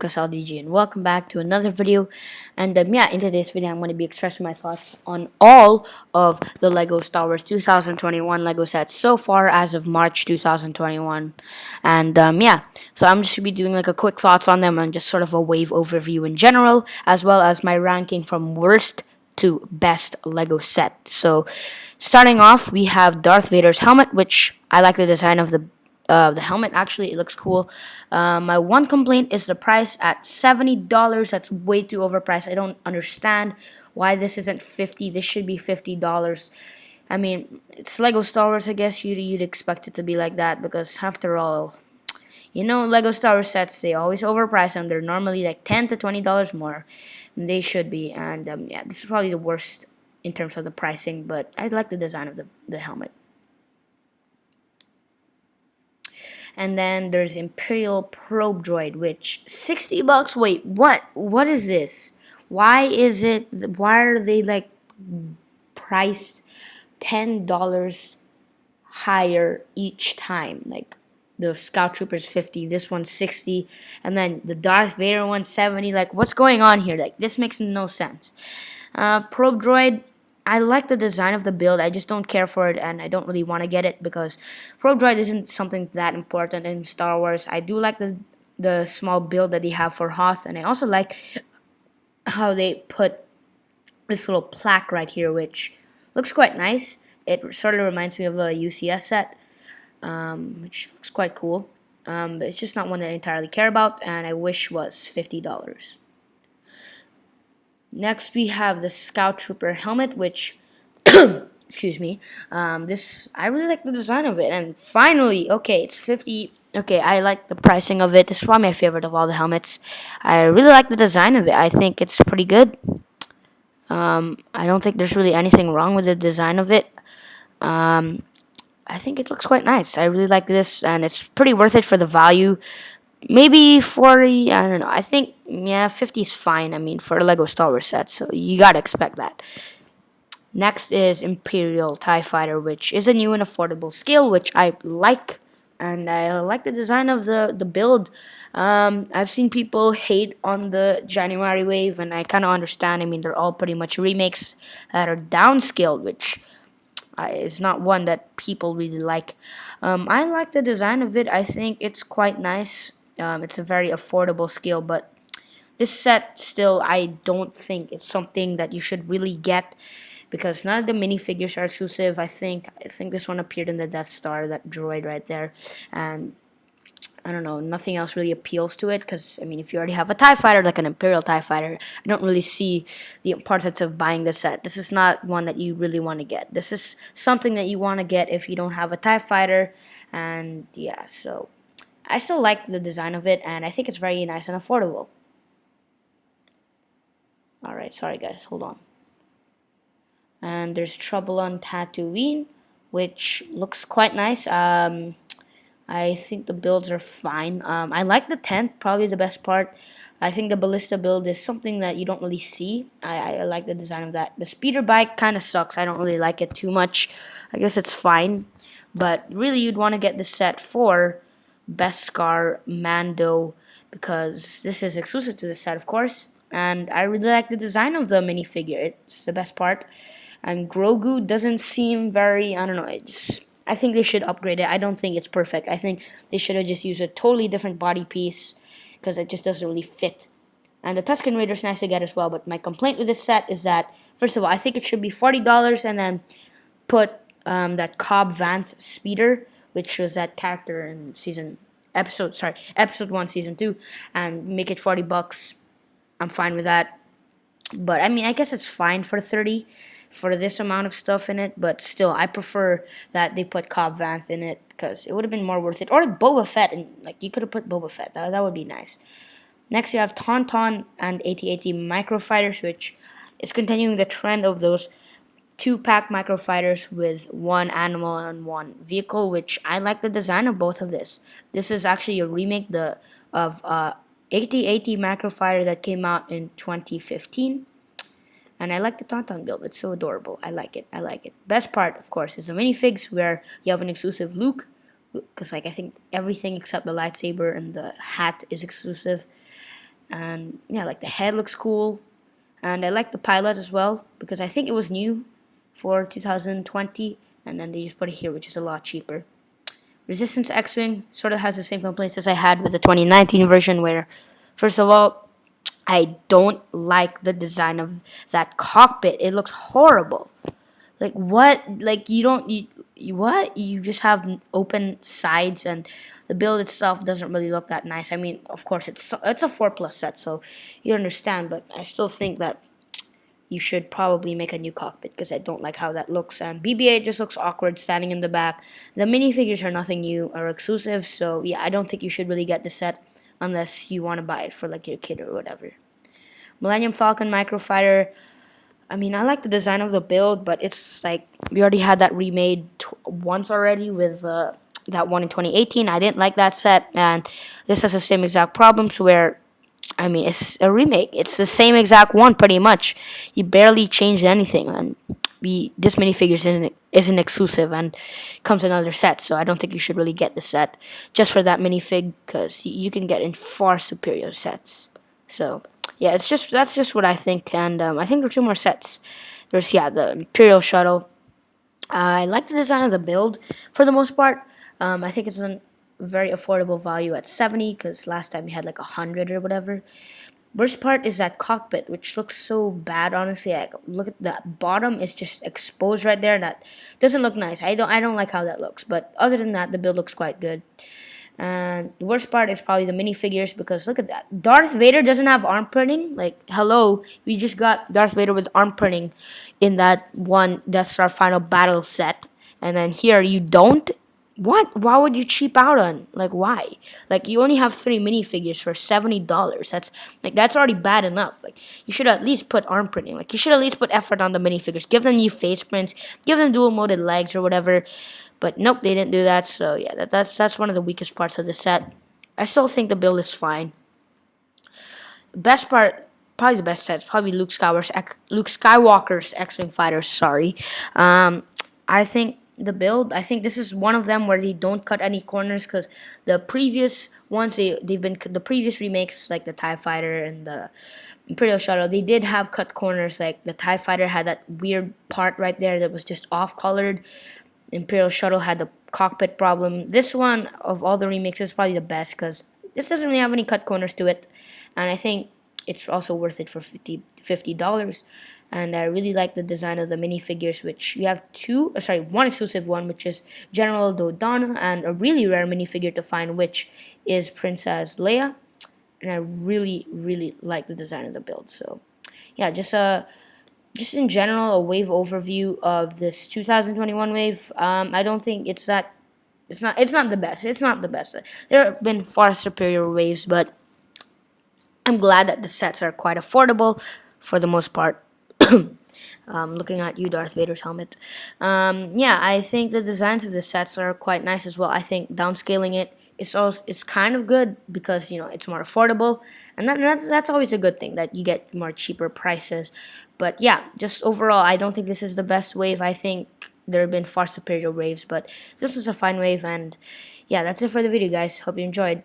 LDG, and welcome back to another video. And yeah, in today's video I'm going to be expressing my thoughts on all of the Lego Star Wars 2021 Lego sets so far as of March 2021. And yeah, so I'm just going to be doing like a quick thoughts on them and just sort of a wave overview in general, as well as my ranking from worst to best Lego set. So starting off, we have Darth Vader's helmet, which I like the design of the helmet. Actually, it looks cool. My one complaint is the price at $70. That's way too overpriced. I don't understand why this isn't 50. This should be $50. I mean, it's Lego Star Wars. I guess you'd expect it to be like that because after all, Lego Star Wars sets, they always overprice them. They're normally like $10 to $20 more than they should be. And yeah, this is probably the worst in terms of the pricing, but I like the design of the helmet. And then there's Imperial Probe Droid, which $60. Wait, what? What is this? Why is it? Why are they like priced $10 higher each time? Like the Scout Trooper's 50, this one's 60, and then the Darth Vader one's 70. Like, what's going on here? Like, this makes no sense. Probe Droid, I like the design of the build. I just don't care for it, and I don't really want to get it because Probe Droid isn't something that important in Star Wars. I do like the small build that they have for Hoth, and I also like how they put this little plaque right here, which looks quite nice. It sort of reminds me of a UCS set, which looks quite cool. But it's just not one that I entirely care about, and I wish was $50. Next, we have the Scout Trooper helmet, which, excuse me, this, I really like the design of it. And finally, okay, it's 50. Okay, I like the pricing of it. This is probably my favorite of all the helmets. I really like the design of it. I think it's pretty good. I don't think there's really anything wrong with the design of it. I think it looks quite nice. I really like this, and it's pretty worth it for the value. Maybe 40, I don't know. I think, yeah, 50 is fine. I mean, for a Lego Star Wars set, so you gotta expect that. Next is Imperial Tie Fighter, which is a new and affordable skill, which I like. And I like the design of the build. I've seen people hate on the January wave, and I kind of understand. I mean, they're all pretty much remakes that are downscaled, which is not one that people really like. I like the design of it. I think it's quite nice. It's a very affordable skill, but this set still, I don't think it's something that you should really get because none of the minifigures are exclusive. I think this one appeared in the Death Star, that droid right there, and I don't know, nothing else really appeals to it because, I mean, if you already have a TIE Fighter, like an Imperial TIE Fighter, I don't really see the importance of buying this set. This is not one that you really want to get. This is something that you want to get if you don't have a TIE Fighter, and yeah, so I still like the design of it, and I think it's very nice and affordable. Alright, sorry guys, hold on. And there's Trouble on Tatooine, which looks quite nice. I think the builds are fine. I like the tent, probably the best part. I think the ballista build is something that you don't really see. I like the design of that. The speeder bike kind of sucks. I don't really like it too much. I guess it's fine. But really, you'd want to get the set for Beskar Mando because this is exclusive to the set, of course. And I really like the design of the minifigure. It's the best part. And Grogu doesn't seem very, I don't know, I think they should upgrade it. I don't think it's perfect. I think they should have just used a totally different body piece because it just doesn't really fit. And the Tusken Raider is nice to get as well, but my complaint with this set is that, first of all, I think it should be $40 and then put that Cobb Vanth speeder, which was that character in episode 1, season 2, and make it $40. I'm fine with that. But I mean, I guess it's fine for 30 for this amount of stuff in it, but still, I prefer that they put Cobb Vanth in it because it would have been more worth it. Or Boba Fett, and like you could have put Boba Fett. That would be nice. Next, you have Tauntaun and AT-AT Microfighters, which is continuing the trend of those two-pack microfighters with one animal and one vehicle, which I like the design of both of this. This is actually a remake of AT-AT Microfighter that came out in 2015. And I like the Tauntaun build. It's so adorable. I like it. Best part, of course, is the minifigs where you have an exclusive Luke. Because, like, I think everything except the lightsaber and the hat is exclusive. And yeah, like the head looks cool. And I like the pilot as well because I think it was new for 2020, and then they just put it here, which is a lot cheaper. Resistance X-Wing sort of has the same complaints as I had with the 2019 version, where, first of all, I don't like the design of that cockpit. It looks horrible. Like what? Like you don't what? You just have open sides, and the build itself doesn't really look that nice. I mean, of course, it's a 4+ set, so you understand. But I still think that you should probably make a new cockpit because I don't like how that looks. And BB-8 just looks awkward standing in the back. The minifigures are nothing new or exclusive, so yeah, I don't think you should really get the set unless you want to buy it for like your kid or whatever. Millennium Falcon Microfighter. I mean, I like the design of the build, but it's like we already had that remade once already with that one in 2018. I didn't like that set, and this has the same exact problems where, I mean, it's a remake. It's the same exact one pretty much. You barely changed anything, and this minifigure isn't exclusive and comes in other sets. So I don't think you should really get the set just for that minifig because you can get in far superior sets. So yeah, that's just what I think, and I think there are two more sets. There's the Imperial Shuttle. I like the design of the build for the most part. I think it's a very affordable value at 70 because last time we had like 100 or whatever. Worst part is that cockpit, which looks so bad. Honestly, like, look at that bottom is just exposed right there. That doesn't look nice. I don't like how that looks. But other than that, the build looks quite good. And the worst part is probably the minifigures because look at that. Darth Vader doesn't have arm printing. Like, hello, we just got Darth Vader with arm printing in that one Death Star Final Battle set. And then here you don't? What? Why would you cheap out on? Like, why? Like, you only have 3 minifigures for $70. That's already bad enough. Like, you should at least put arm printing. Like, you should at least put effort on the minifigures. Give them new face prints. Give them dual molded legs or whatever. But nope, they didn't do that. So yeah, that's one of the weakest parts of the set. I still think the build is fine. Best part, probably the best set, is probably Luke Skywalker's X-wing fighters. Sorry, I think the build. I think this is one of them where they don't cut any corners because the previous ones they've been the previous remakes like the TIE Fighter and the Imperial Shuttle, they did have cut corners. Like the TIE Fighter had that weird part right there that was just off colored. Imperial Shuttle had the cockpit problem. This one, of all the remakes, is probably the best because this doesn't really have any cut corners to it. And I think it's also worth it for $50. And I really like the design of the minifigures, which you have one exclusive one, which is General Dodonna, and a really rare minifigure to find, which is Princess Leia. And I really, really like the design of the build. So, yeah, just in general, a wave overview of this 2021 wave. I don't think it's not the best. It's not the best. There have been far superior waves, but I'm glad that the sets are quite affordable for the most part. Looking at you, Darth Vader's helmet. Yeah, I think the designs of the sets are quite nice as well. I think downscaling it's kind of good because it's more affordable, and that's always a good thing that you get more cheaper prices. But yeah, just overall, I don't think this is the best wave. I think there have been far superior waves, but this was a fine wave, and yeah, that's it for the video, guys. Hope you enjoyed.